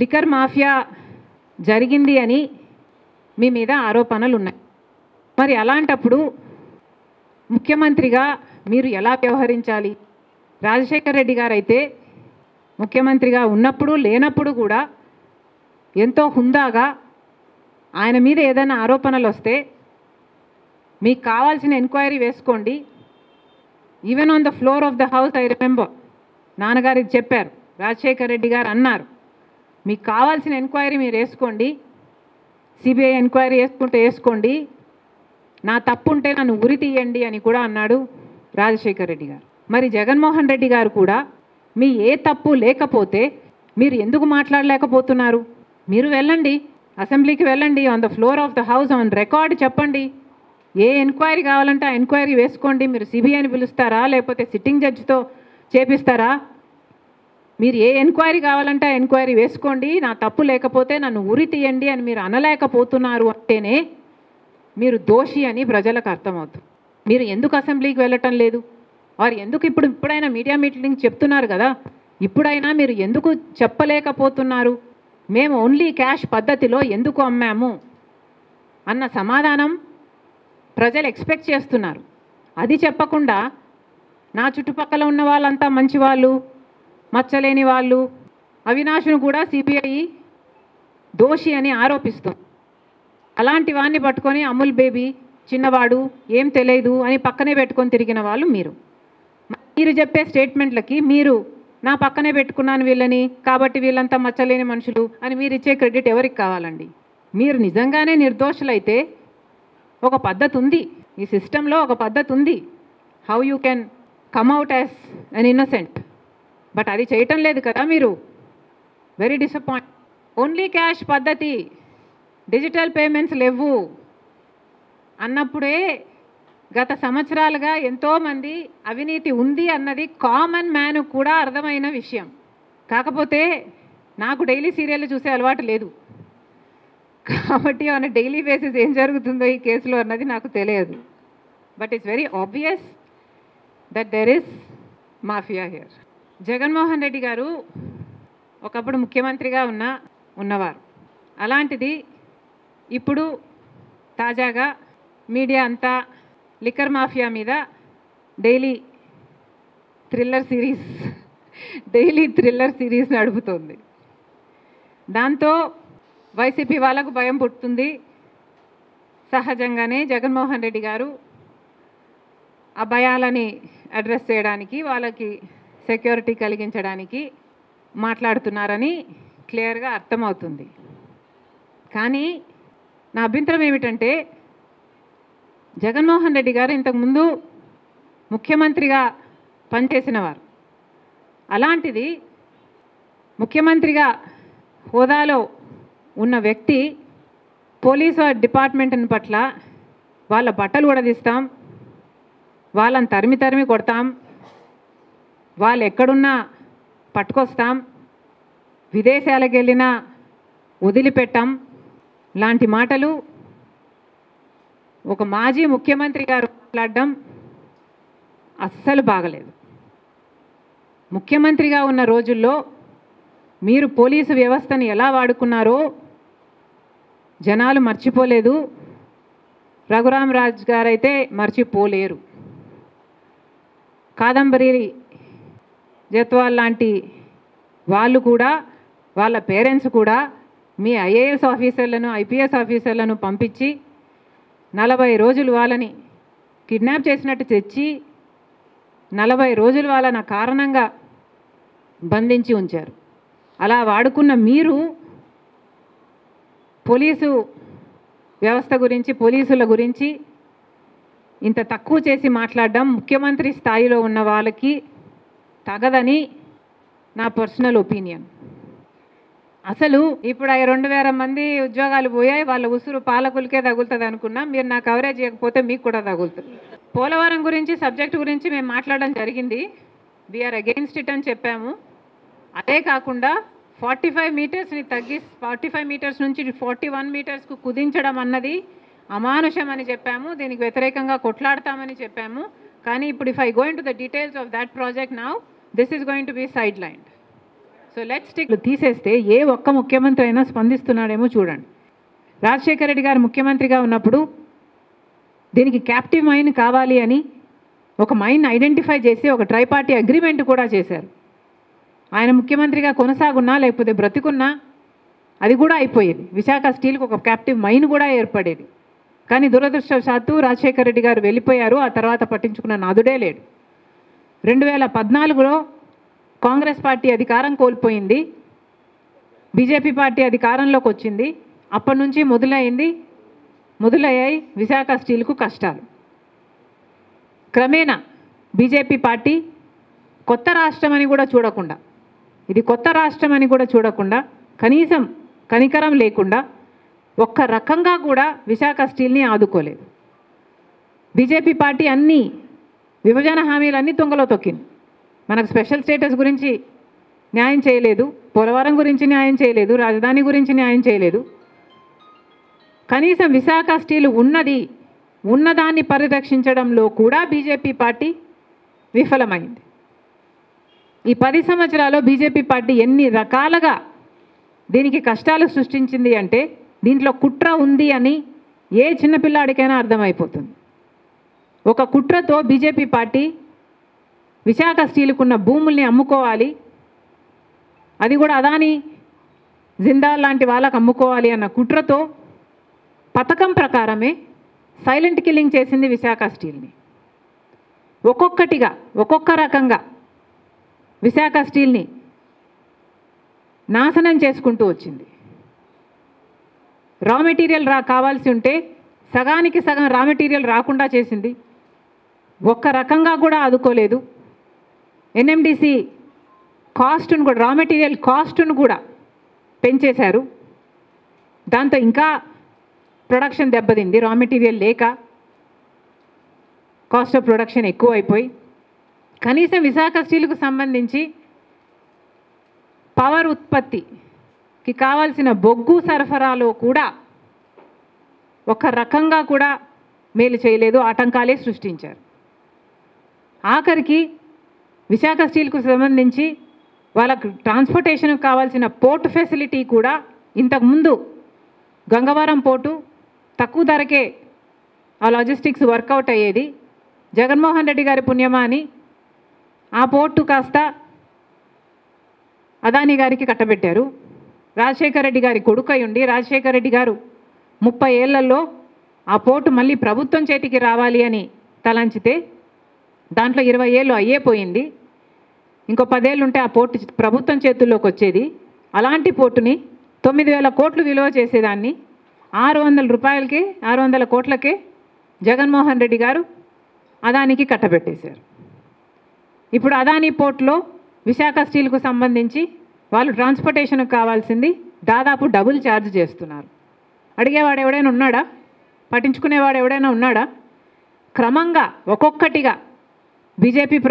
Liquor mafia జరిగింది అని మీ మీద ఆరోపణలు ఉన్నాయి. మరి అలాంటప్పుడు ముఖ్యమంత్రిగా మీరు ఎలా వ్యవహరించాలి? రాజశేఖర్ రెడ్డి గారు అయితే ముఖ్యమంత్రిగా ఉన్నప్పుడు లేనప్పుడు కూడా ఎంతో హుందాగా ఆయన మీద ఏదైనా ఆరోపణలు వస్తే మీకు కావాల్సిన ఎంక్వైరీ వేసుకోండి. Even on the floor of the house I remember నాన్నగారు ఇది చెప్పారు, రాజశేఖర్ రెడ్డి గారు అన్నారు, మీకు కావాల్సిన ఎంక్వైరీ మీరు వేసుకోండి, సిబిఐ ఎంక్వైరీ వేసుకోండి, నా తప్పు ఉంటే నన్ను ఉరి తీయండి అని కూడా అన్నాడు రాజశేఖర్ రెడ్డి గారు. మరి జగన్మోహన్ రెడ్డి గారు కూడా మీ ఏ తప్పు లేకపోతే మీరు ఎందుకు మాట్లాడలేకపోతున్నారు? మీరు వెళ్ళండి, అసెంబ్లీకి వెళ్ళండి, on the floor of the house on record చెప్పండి, ఏ ఎంక్వైరీ కావాలంటే ఆ ఎంక్వైరీ వేసుకోండి. మీరు సిబిఐని పిలుస్తారా లేకపోతే సిట్టింగ్ జడ్జితో చేపిస్తారా? మీరు ఏ ఎంక్వైరీ కావాలంటే ఆ ఎంక్వైరీ వేసుకోండి, నా తప్పు లేకపోతే నన్ను ఉరి తీయండి అని మీరు అనలేకపోతున్నారు అంటేనే మీరు దోషి అని ప్రజలకు అర్థమవుతుంది. మీరు ఎందుకు అసెంబ్లీకి వెళ్ళటం లేదు? వారు ఎందుకు ఇప్పుడైనా మీడియా మీటింగ్ చెప్తున్నారు కదా, ఇప్పుడైనా మీరు ఎందుకు చెప్పలేకపోతున్నారు? మేము ఓన్లీ క్యాష్ పద్ధతిలో ఎందుకు అమ్మాము అన్న సమాధానం ప్రజలు ఎక్స్పెక్ట్ చేస్తున్నారు. అది చెప్పకుండా నా చుట్టుపక్కల ఉన్న వాళ్ళంతా మంచివాళ్ళు, మచ్చలేని వాళ్ళు, అవినాష్ను కూడా సిబిఐ దోషి అని ఆరోపిస్తుంది. అలాంటి వాడిని పట్టుకొని అమూల్ బేబీ చిన్నవాడు ఏం తెలియదు అని పక్కనే పెట్టుకొని తిరిగిన వాళ్ళు మీరు. మీరు చెప్పే స్టేట్మెంట్లకి మీరు నా పక్కనే పెట్టుకున్నాను వీళ్ళని కాబట్టి వీళ్ళంతా మచ్చలేని మనుషులు అని మీరు ఇచ్చే క్రెడిట్ ఎవరికి కావాలండి? మీరు నిజంగానే నిర్దోషులైతే ఒక పద్ధతి ఉంది, ఈ సిస్టంలో ఒక పద్ధతి ఉంది, how you can come out as an innocent. But అది చేయటం లేదు కదా మీరు. Very disappoint. ఓన్లీ క్యాష్ పద్ధతి, డిజిటల్ పేమెంట్స్ లేవు అన్నప్పుడే గత సంవత్సరాలుగా ఎంతోమంది అవినీతి ఉంది అన్నది కామన్ మ్యాన్ కూడా అర్థమైన విషయం. కాకపోతే నాకు డైలీ సీరియల్ చూసే అలవాటు లేదు కాబట్టి ఆన్ డైలీ బేసిస్ ఏం జరుగుతుందో ఈ కేసులో అన్నది నాకు తెలియదు. But it's very obvious that there is mafia here. Jaganmohan Reddy గారు ఒకప్పుడు ముఖ్యమంత్రిగా ఉన్నవారు. అలాంటిది ఇప్పుడు తాజాగా మీడియా అంతా లిక్కర్ మాఫియా మీద డైలీ థ్రిల్లర్ సిరీస్ నడుపుతోంది. దాంతో వైసీపీ వాళ్ళకు భయం పుట్టుతుంది. సహజంగానే జగన్మోహన్ రెడ్డి గారు ఆ భయాలని అడ్రస్ చేయడానికి, వాళ్ళకి సెక్యూరిటీ కలిగించడానికి మాట్లాడుతున్నారని క్లియర్గా అర్థమవుతుంది. కానీ నా అభ్యంతరం ఏమిటంటే జగన్మోహన్ రెడ్డి గారు ఇంతకుముందు ముఖ్యమంత్రిగా పనిచేసినవారు. అలాంటిది ముఖ్యమంత్రిగా హోదాలో ఉన్న వ్యక్తి పోలీసు డిపార్ట్మెంట్ పట్ల వాళ్ళ బట్టలు ఉడదీస్తాం, వాళ్ళని తరిమి కొడతాం, వాళ్ళు ఎక్కడున్నా పట్టుకొస్తాం, విదేశాలకు వెళ్ళినా వదిలిపెట్టాం లాంటి మాటలు ఒక మాజీ ముఖ్యమంత్రి గారు మాట్లాడడం అస్సలు బాగలేదు. ముఖ్యమంత్రిగా ఉన్న రోజుల్లో మీరు పోలీసు వ్యవస్థను ఎలా వాడుకున్నారో జనాలు మర్చిపోలేదు. రఘురామరాజు గారైతే మర్చిపోలేరు. కాదంబరి జత్వాల్ లాంటి వాళ్ళు కూడా, వాళ్ళ పేరెంట్స్ కూడా మీ ఐఏఎస్ ఆఫీసర్లను, ఐపీఎస్ ఆఫీసర్లను పంపించి 40 రోజులు వాళ్ళని కిడ్నాప్ చేసినట్టు తెచ్చి 40 రోజులు వాళ్ళని కారణంగా బంధించి ఉంచారు. అలా వాడుకున్న మీరు పోలీసు వ్యవస్థ గురించి, పోలీసుల గురించి ఇంత తక్కువ చేసి మాట్లాడడం ముఖ్యమంత్రి స్థాయిలో ఉన్న వాళ్ళకి తగదని నా పర్సనల్ ఒపీనియన్. అసలు ఇప్పుడు 2,000 మంది ఉద్యోగాలు పోయాయి, వాళ్ళ ఉసురు పాలకులకే తగులుతుంది అనుకున్నా. మీరు నా కవరేజ్ చేయకపోతే మీకు కూడా తగులుతుంది. పోలవరం గురించి, సబ్జెక్టు గురించి మేము మాట్లాడడం జరిగింది. వీఆర్ అగెయిన్స్ట్ ఇట్ అని చెప్పాము. అదే కాకుండా 45 మీటర్స్ని 45 మీటర్స్ నుంచి 41 మీటర్స్కు కుదించడం అన్నది అమానుషం అని చెప్పాము. దీనికి వ్యతిరేకంగా కొట్లాడతామని చెప్పాము. కానీ ఇప్పుడు if I go in to the details of that project now, this is going to be side lined. So let's take తీసేస్తే ఏ ఒక్క ముఖ్యమంత్రి అయినా స్పందిస్తున్నాడేమో చూడండి. రాజశేఖర రెడ్డి గారు ముఖ్యమంత్రిగా ఉన్నప్పుడు దీనికి క్యాప్టివ్ మైన్ కావాలి అని ఒక మైన్ ఐడెంటిఫై చేసి ఒక ట్రైపార్టీ అగ్రిమెంట్ కూడా చేశారు. ఆయన ముఖ్యమంత్రిగా కొనసాగున్నా లేకపోతే బ్రతికున్నా అది కూడా అయిపోయేది. విశాఖ స్టీల్కి ఒక క్యాప్టివ్ మైన్ కూడా ఏర్పడేది. కానీ దురదృష్టవశాత్తు రాజశేఖర రెడ్డి గారు వెళ్ళిపోయారు. ఆ తర్వాత పట్టించుకున్న నాదుడే లేడు. 2014లో కాంగ్రెస్ పార్టీ అధికారం కోల్పోయింది, బీజేపీ పార్టీ అధికారంలోకి వచ్చింది. అప్పటి నుంచి మొదలయ్యాయి విశాఖ స్టీల్కు కష్టాలు. క్రమేణా బీజేపీ పార్టీ కొత్త రాష్ట్రం అని కూడా చూడకుండా, ఇది కొత్త రాష్ట్రం అని కూడా చూడకుండా, కనీసం కనికరం లేకుండా ఒక్క రకంగా కూడా విశాఖ స్టీల్ని ఆదుకోలేదు. బీజేపీ పార్టీ అన్ని విభజన హామీలన్నీ తుంగలో తొక్కింది. మనకు స్పెషల్ స్టేటస్ గురించి న్యాయం చేయలేదు, పోలవరం గురించి న్యాయం చేయలేదు, రాజధాని గురించి న్యాయం చేయలేదు. కనీసం విశాఖ స్టీల్ ఉన్నదాన్ని పరిరక్షించడంలో కూడా బీజేపీ పార్టీ విఫలమైంది. ఈ 10 సంవత్సరాల్లో బీజేపీ పార్టీ ఎన్ని రకాలుగా దీనికి కష్టాలు సృష్టించింది అంటే దీంట్లో కుట్ర ఉంది అని ఏ చిన్నపిల్లాడికైనా అర్థమైపోతుంది. ఒక కుట్రతో బీజేపీ పార్టీ విశాఖ స్టీల్కున్న భూముల్ని అమ్ముకోవాలి, అది కూడా అదాని జిందాల్ లాంటి వాళ్ళకు అమ్ముకోవాలి అన్న కుట్రతో పథకం ప్రకారమే సైలెంట్ కిల్లింగ్ చేసింది విశాఖ స్టీల్ని. ఒక్కొక్కటిగా ఒక్కొక్క రకంగా విశాఖ స్టీల్ని నాశనం చేసుకుంటూ వచ్చింది. రా మెటీరియల్ కావాల్సి ఉంటే సగానికి సగం రా మెటీరియల్ రాకుండా చేసింది. ఒక్క రకంగా కూడా ఆదుకోలేదు. ఎన్ఎండిసి కాస్ట్ను కూడా, రా మెటీరియల్ కాస్ట్ను కూడా పెంచేశారు. దాంతో ఇంకా ప్రొడక్షన్ దెబ్బతింది. రా మెటీరియల్ లేక కాస్ట్ ఆఫ్ ప్రొడక్షన్ ఎక్కువ అయిపోయి కనీసం విశాఖ స్టీల్కు సంబంధించి పవర్ ఉత్పత్తికి కావాల్సిన బొగ్గు సరఫరాలో కూడా ఒక రకంగా కూడా మేలు చేయలేదు, ఆటంకాలే సృష్టించారు. ఆఖరికి విశాఖ స్టీల్కు సంబంధించి వాళ్ళకు ట్రాన్స్పోర్టేషన్కి కావాల్సిన పోర్ట్ ఫెసిలిటీ కూడా ఇంతకుముందు గంగవరం పోర్టు తక్కువ ధరకే ఆ లాజిస్టిక్స్ వర్కౌట్ అయ్యేది. జగన్మోహన్ రెడ్డి గారి పుణ్యమా అని ఆ పోర్టు కాస్త అదాని గారికి కట్టబెట్టారు. రాజశేఖర రెడ్డి గారి కొడుకై ఉండి రాజశేఖర రెడ్డి గారు 30 ఏళ్లలో ఆ పోర్టు మళ్ళీ ప్రభుత్వం చేతికి రావాలి అని తలంచితే దాంట్లో 20 ఏళ్ళు అయ్యేపోయింది. ఇంకో 10 ఏళ్ళు ఉంటే ఆ పోర్టు ప్రభుత్వం చేతుల్లోకి వచ్చేది. అలాంటి పోర్టుని 9,000 కోట్లు విలువ చేసేదాన్ని 600 కోట్లకే జగన్మోహన్ రెడ్డి గారు అదానికి కట్టబెట్టేశారు. ఇప్పుడు అదాని పోర్టులో విశాఖ స్టీల్కు సంబంధించి వాళ్ళు ట్రాన్స్పోర్టేషన్కి కావాల్సింది దాదాపు డబుల్ ఛార్జ్ చేస్తున్నారు. అడిగేవాడు ఎవడైనా ఉన్నాడా? పట్టించుకునేవాడు ఎవడైనా ఉన్నాడా? క్రమంగా ఒక్కొక్కటిగా బీజేపీ